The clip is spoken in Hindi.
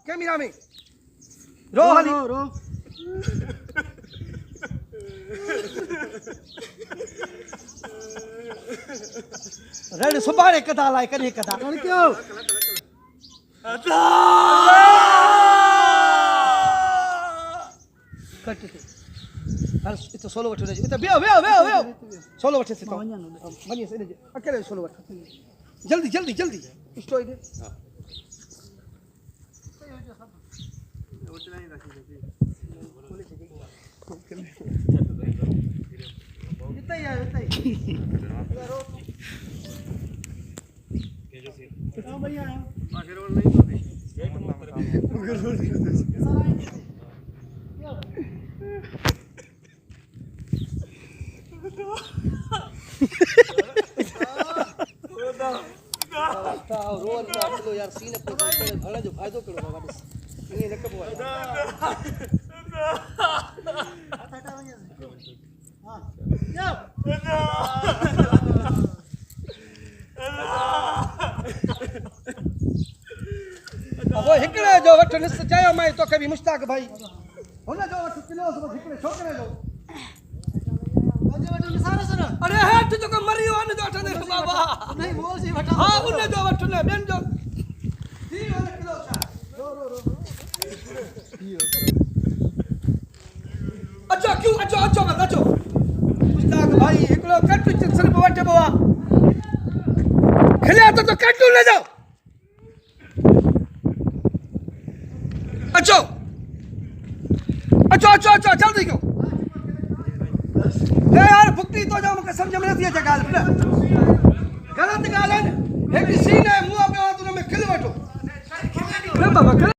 कैमरा में रो हली रो रेड सुबारे कदा लाए कने कदा और क्यों कट ते हर इत सोलो वठो ने इत बेओ सोलो वठे से तो मनी से अकेले सोलो वठ जल्दी जल्दी जल्दी स्टोई दे इतना ही आयो इतना ही हां भैया आखिर और नहीं तो रोल का यार सीन पे घड़ा जो फायदो करो बाबा ये न कबो हां अब हिकड़े जो वठ निस चायो मैं तो कभी मुश्ताक भाई हुन जो वठ किलो सब हिकड़े छोकरे जो वठ निसारे सर अरे हेठ जो को मरियो न जो वठ ने बाबा नहीं बोल सी वठ हां उन जो वठ ने बेन जो दी वाला किलो छा रो अच्छा मत अचो मुश्ताक भाई हिकड़ो कट सिर्फ वठ बवा खलिया तो कट ले जाओ अच्छा जल्दी क्यों ले यार भुक्ति तो जाओ मुझे समझ में नहीं अचे गाल गलत गाल है एक सीन है मुंह पे तूने में खिल वठो बाबा